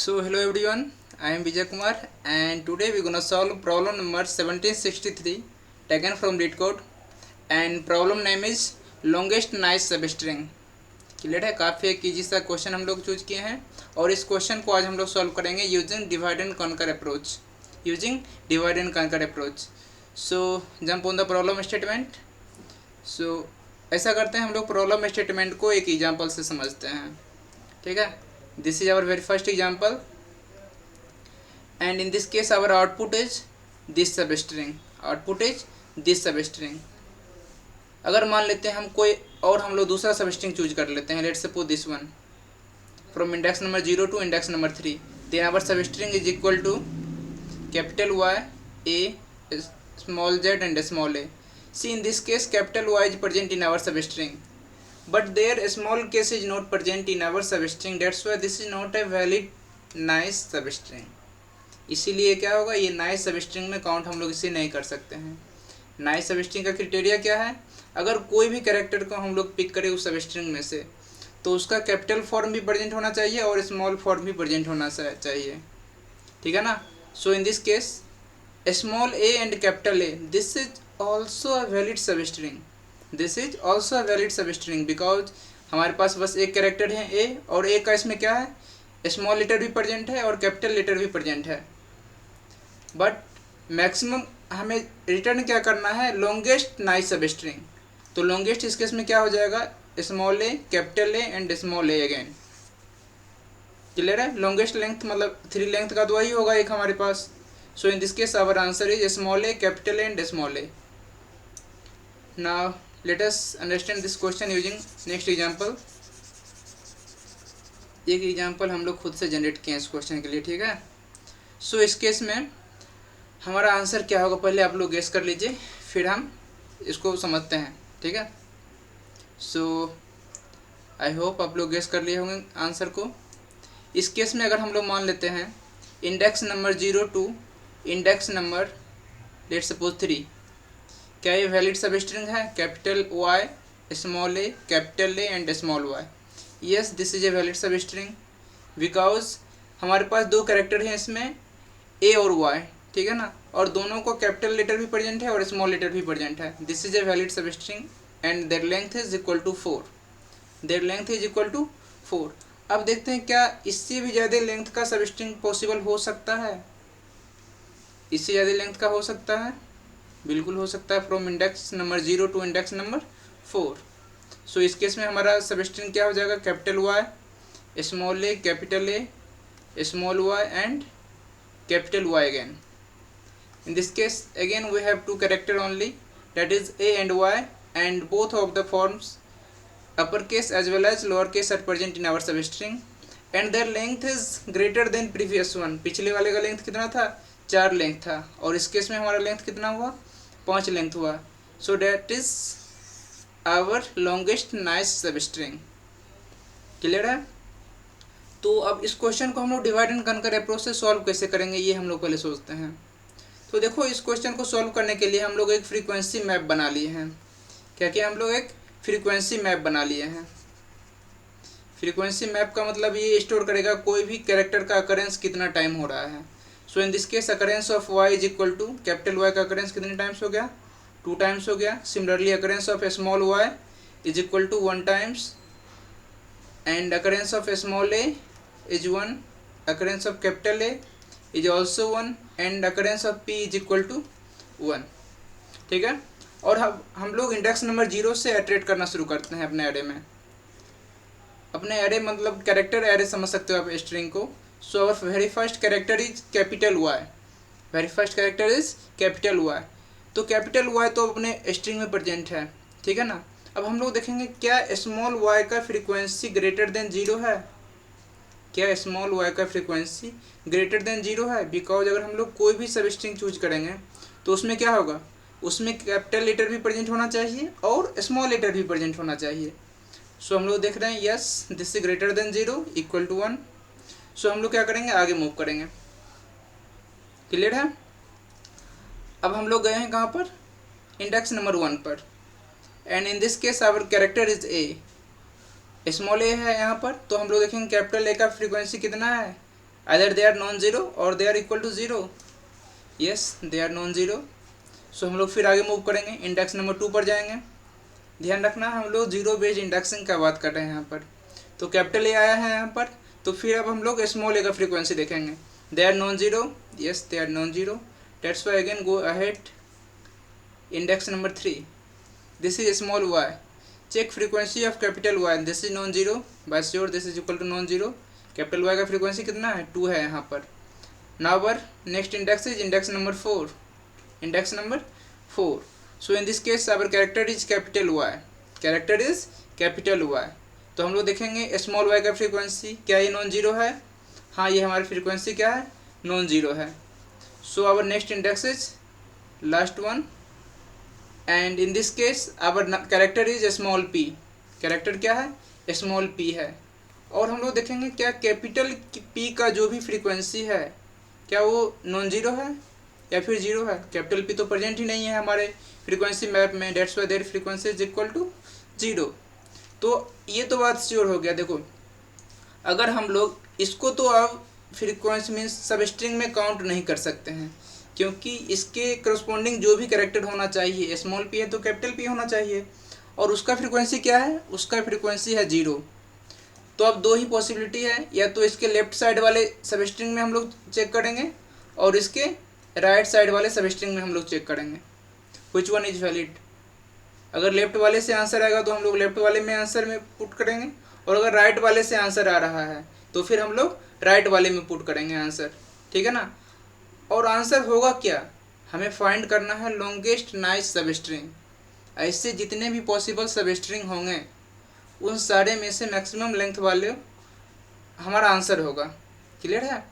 So hello everyone, I am Vijay Kumar and today we're gonna solve problem number 1763 taken from LeetCode and problem name is longest nice substring. Clear है, काफ़ी एक easy सा question हम लोग choose किए हैं और इस क्वेश्चन को आज हम लोग सॉल्व करेंगे using divide and conquer approach. So jump on the problem statement. So ऐसा करते हैं, हम लोग प्रॉब्लम स्टेटमेंट को एक एग्जाम्पल से समझते हैं. ठीक है, this is our very first example and in this case our output is this substring. अगर मान लेते हैं हम कोई और हम लोग दूसरा सबस्ट्रिंग चूज कर लेते हैं, let's suppose this one from index number 0 to index number 3, then our substring is equal to capital Y A small z and small a. See in this case capital Y is present in our substring but their small case is not present in our substring, that's why this is not a valid nice substring. इसीलिए क्या होगा, ये nice substring में count हम लोग इसे नहीं कर सकते हैं. नाइस सबस्ट्रिंग का क्राइटेरिया क्या है, अगर कोई भी कैरेक्टर को हम लोग पिक करें उस सबस्ट्रिंग में से तो उसका कैपिटल फॉर्म भी प्रेजेंट होना चाहिए और स्मॉल फॉर्म भी प्रेजेंट होना चाहिए. ठीक है ना. So in this case small A and capital A, this is also a valid substring because हमारे पास बस एक कैरेक्टर है ए और ए का इसमें क्या है, स्मॉल लेटर भी प्रेजेंट है और कैपिटल लेटर भी प्रेजेंट है. बट मैक्सिमम हमें रिटर्न क्या करना है, लॉन्गेस्ट नाइस सबस्ट्रिंग. तो लॉन्गेस्ट इस केस में क्या हो जाएगा, small A capital A and small A again. Clear है. लॉन्गेस्ट लेंथ मतलब 3 लेंथ का तो वही होगा एक हमारे पास. So in this case our answer is small A capital A and small A. Now let us understand this question using next example. एक एग्जांपल हम लोग खुद से जनरेट किए हैं इस क्वेश्चन के लिए. ठीक है. सो इस केस में हमारा आंसर क्या होगा, पहले आप लोग गेस कर लीजिए फिर हम इसको समझते हैं. ठीक है. सो आई होप आप लोग गेस कर लिए होंगे आंसर को. इस केस में अगर हम लोग मान लेते हैं index number 0 to index number let's suppose 3, क्या ये वैलिड सबस्ट्रिंग है, capital Y small A capital A and small Y. Yes, this is a valid substring because हमारे पास दो कैरेक्टर हैं इसमें ए और वाई. ठीक है ना. और दोनों को कैपिटल लेटर भी प्रेजेंट है और स्मॉल लेटर भी प्रेजेंट है. This is a valid substring and their length is equal to 4. अब देखते हैं क्या इससे भी ज़्यादा लेंथ का सबस्ट्रिंग पॉसिबल हो सकता है. इससे ज़्यादा लेंथ का हो सकता है, बिल्कुल हो सकता है. From index number 0 to index number 4. So इस केस में हमारा सबस्ट्रिंग क्या हो जाएगा, capital Y small A capital A small Y and capital Y again. In this case again we have two character only, that is a and y, and both of the forms uppercase as well as lowercase are present in our substring and their length is greater than previous one. पिछले वाले का length कितना था, 4 length था और इस case में हमारा लेंथ कितना हुआ, 5 लेंथ हुआ. so that is our longest nice substring. Clear है. तो अब इस क्वेश्चन को हम लोग डिवाइड एंड कॉन्कर अप्रोच से सॉल्व कैसे करेंगे ये हम लोग पहले सोचते हैं. तो देखो इस क्वेश्चन को सॉल्व करने के लिए हम लोग एक फ्रीक्वेंसी मैप बना लिए हैं. क्या क्या हम लोग एक फ्रीक्वेंसी मैप बना लिए हैं. फ्रीक्वेंसी मैप का मतलब ये स्टोर करेगा कोई भी कैरेक्टर का अकरेंस कितना टाइम हो रहा है. So in this case occurrence of Y is equal to capital Y का अकरेंस कितने टाइम्स हो गया, 2 टाइम्स हो गया. Similarly occurrence of small Y is equal to 1 times and occurrence of small A is 1. Occurrence of capital A is also 1 and occurrence of P is equal to 1. ठीक है. और हम लोग इंडेक्स नंबर 0 से एट्रेट करना शुरू करते हैं अपने एरे में. अपने एरे मतलब कैरेक्टर एरे समझ सकते हो आप स्ट्रिंग को. So our very first character is capital Y. तो कैपिटल वाई तो अपने स्ट्रिंग में प्रेजेंट है. ठीक है ना. अब हम लोग देखेंगे क्या स्मॉल वाई का फ्रीक्वेंसी ग्रेटर देन 0 है, क्या स्मॉल वाई का फ्रीक्वेंसी ग्रेटर देन 0 है. बिकॉज अगर हम लोग कोई भी सबस्ट्रिंग चूज करेंगे तो उसमें क्या होगा, उसमें कैपिटल लेटर भी प्रेजेंट होना चाहिए और स्मॉल लेटर भी प्रेजेंट होना चाहिए. सो हम लोग देख रहे हैं yes this is greater than 0 equal to 1. So हम लोग क्या करेंगे, आगे मूव करेंगे. क्लियर है. अब हम लोग गए हैं कहाँ पर, इंडेक्स नंबर 1 पर and in this case our character is A. Small A है यहाँ पर. तो हम लोग देखेंगे कैपिटल ए का फ्रीक्वेंसी कितना है, either they are non zero और they are equal to zero. Yes, they are non zero. So हम लोग फिर आगे मूव करेंगे, इंडेक्स नंबर 2 पर जाएंगे। ध्यान रखना हम लोग जीरो बेस्ड इंडक्शन का बात कर रहे हैं यहाँ पर। तो कैपिटल ए आया है यहाँ पर, तो फिर अब हम लोग स्मॉल ए का फ्रीक्वेंसी देखेंगे। They are non zero, yes they are non zero, that's why again go ahead. Index number 3, this is small Y, check frequency of capital Y, this is non zero, by sure this is equal to non zero. Capital Y का frequency कितना है, 2 है यहाँ पर। Now our next index is index number 4, index number 4। So in this case our character is capital Y, character is capital Y. तो हम लोग देखेंगे स्मॉल वाई का फ्रीक्वेंसी, क्या ये नॉन जीरो है? हाँ, ये हमारी फ्रीक्वेंसी क्या है, नॉन जीरो है। So our next index is last one, and in this case our character is small P, character क्या है, स्मॉल पी है। और हम लोग देखेंगे क्या कैपिटल पी का जो भी फ्रीक्वेंसी है क्या वो नॉन जीरो है या फिर जीरो है। कैपिटल पी तो प्रेजेंट ही नहीं है हमारे फ्रीक्वेंसी मैप में, that's why their frequency is equal to zero. तो ये तो बात श्योर हो गया। देखो अगर हम लोग इसको तो अब फ्रीक्वेंसी मीन्स सब स्ट्रिंग में काउंट नहीं कर सकते हैं, क्योंकि इसके करस्पॉन्डिंग जो भी कैरेक्टर होना चाहिए, स्मॉल पी है तो कैपिटल पी होना चाहिए, और उसका फ्रीक्वेंसी क्या है, उसका फ्रीक्वेंसी है जीरो। तो अब दो ही पॉसिबिलिटी है, या तो इसके लेफ्ट साइड वाले सब स्ट्रिंग में हम लोग चेक करेंगे और इसके राइट साइड वाले सब स्ट्रिंग में हम लोग चेक करेंगे विच वन इज वैलिड। अगर लेफ्ट वाले से आंसर आएगा तो हम लोग लेफ्ट वाले में आंसर में पुट करेंगे, और अगर राइट वाले से आंसर आ रहा है तो फिर हम लोग राइट वाले में पुट करेंगे आंसर, ठीक है ना। और आंसर होगा क्या, हमें फाइंड करना है लॉन्गेस्ट नाइस सब स्ट्रिंग। ऐसे जितने भी पॉसिबल सब स्ट्रिंग होंगे उन सारे में से मैक्सिमम लेंथ वाले हमारा आंसर होगा। क्लियर है।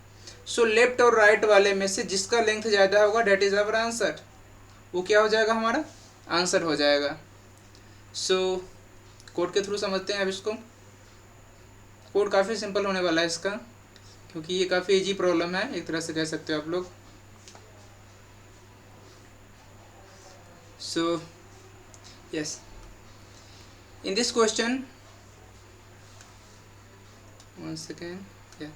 सो लेफ्ट और राइट वाले में से जिसका लेंथ ज़्यादा होगा डेट इज़ आवर आंसर, वो क्या हो जाएगा, हमारा आंसर हो जाएगा। सो कोड के थ्रू समझते हैं अब इसको। कोड काफ़ी सिंपल होने वाला है इसका, क्योंकि ये काफ़ी इजी प्रॉब्लम है, एक तरह से कह सकते हो आप लोग। So yes, in this question, one second, yeah,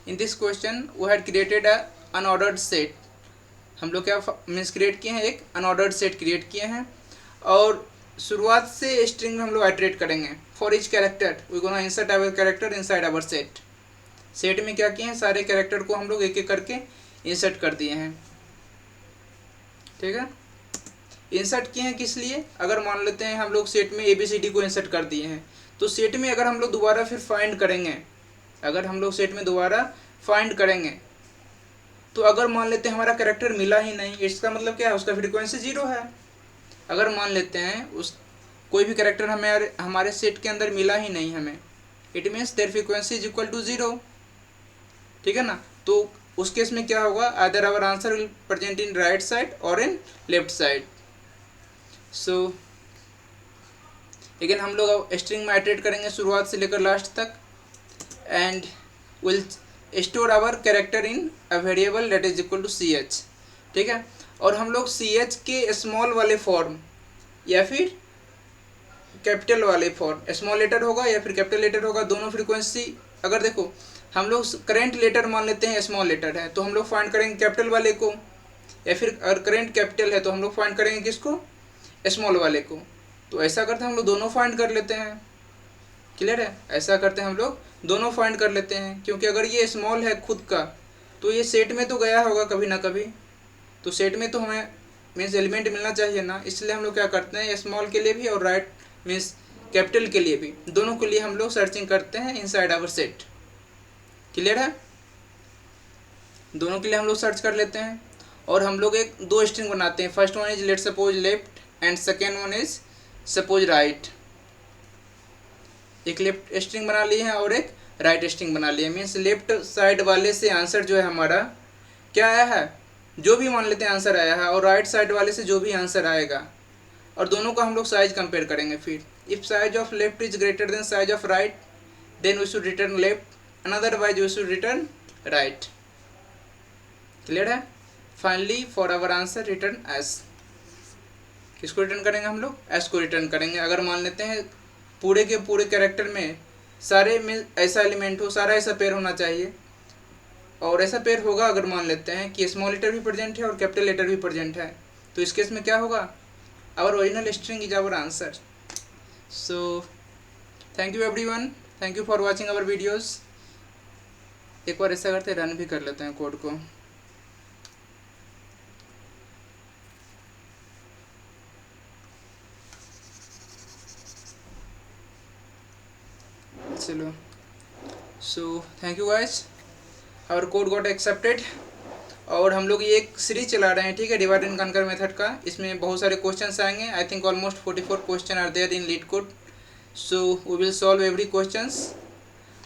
in this question we had created a unordered set। हम लोग क्या मीन्स क्रिएट किए हैं, एक अनऑर्डर्ड सेट क्रिएट किए हैं, और शुरुआत से स्ट्रिंग में हम लोग आइटरेट करेंगे। For each character we gonna insert our character inside our set. Set में क्या किए हैं, सारे कैरेक्टर को हम लोग एक एक करके इंसर्ट कर दिए हैं, ठीक है। इंसर्ट किए हैं किस लिए, अगर मान लेते हैं हम लोग सेट में ABCD को इंसर्ट कर दिए हैं, तो सेट में अगर हम लोग दोबारा फिर फाइंड करेंगे, अगर हम लोग सेट में दोबारा फाइंड करेंगे तो अगर मान लेते हैं हमारा कैरेक्टर मिला ही नहीं, इसका मतलब क्या है, उसका फ्रीक्वेंसी जीरो है। अगर मान लेते हैं उस कोई भी कैरेक्टर हमारे सेट के अंदर मिला ही नहीं हमें, it means their frequency is equal to zero, ठीक है ना। तो उस केस में क्या होगा, either our answer will present in right side और in left side. So again हम लोग अब स्ट्रिंग में आइटरेट करेंगे शुरुआत से लेकर लास्ट तक, and will store our character in a variable that is equal to CH, ठीक है। और हम लोग CH के स्मॉल वाले फॉर्म या फिर कैपिटल वाले फॉर्म, स्मॉल लेटर होगा या फिर कैपिटल लेटर होगा, दोनों फ्रीक्वेंसी, अगर देखो हम लोग करेंट लेटर मान लेते हैं स्मॉल लेटर है तो हम लोग फाइंड करेंगे कैपिटल वाले को, या फिर अगर करेंट कैपिटल है तो हम लोग फाइंड करेंगे किसको, स्मॉल वाले को। तो ऐसा करते हैं हम लोग दोनों फाइंड कर लेते हैं। क्लियर है, ऐसा करते हैं हम लोग दोनों फाइंड कर लेते हैं, क्योंकि अगर ये स्मॉल है खुद का तो ये सेट में तो गया होगा कभी ना कभी, तो सेट में तो हमें मीन्स एलिमेंट मिलना चाहिए ना, इसलिए हम लोग क्या करते हैं स्मॉल के लिए भी और राइट मीन्स कैपिटल के लिए भी, दोनों के लिए हम लोग सर्चिंग करते हैं इनसाइड आवर सेट। क्लियर है, दोनों के लिए हम लोग सर्च कर लेते हैं, और हम लोग एक दो स्ट्रिंग बनाते हैं। First one is let suppose left and second one is suppose right. एक लेफ्ट स्ट्रिंग बना ली है और एक राइट स्ट्रिंग बना लिया, मीन्स लेफ्ट साइड वाले से आंसर जो है हमारा क्या आया है, जो भी मान लेते हैं आंसर आया है, और राइट साइड वाले से जो भी आंसर आएगा, और दोनों का हम लोग साइज कंपेयर करेंगे। फिर if size of left is greater than size of right then we should return left, otherwise we should return right. Clear है। Finally for our answer return S. किसको रिटर्न करेंगे हम लोग, एस को return करेंगे। अगर मान लेते हैं पूरे के पूरे कैरेक्टर में सारे में ऐसा एलिमेंट हो, सारा ऐसा पेयर होना चाहिए, और ऐसा पेयर होगा अगर मान लेते हैं कि स्मॉल लेटर भी प्रेजेंट है और कैपिटल लेटर भी प्रेजेंट है, तो इस केस में क्या होगा, our original string is our answer. So thank you everyone, thank you for watching our videos. एक बार ऐसा करते रन भी कर लेते हैं कोड को. चलो, so thank you guys, our code got accepted. और हम लोग ये एक सीरीज चला रहे हैं, ठीक है, डिवाइड एंड कनकर मेथड का. इसमें बहुत सारे क्वेश्चंस आएंगे. I think almost 44 question are there in LeetCode. So we will solve every questions.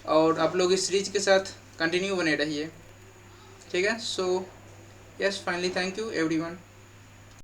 और आप लोग इस सीरीज के साथ कंटिन्यू बने रहिए, ठीक है. So yes, finally thank you everyone.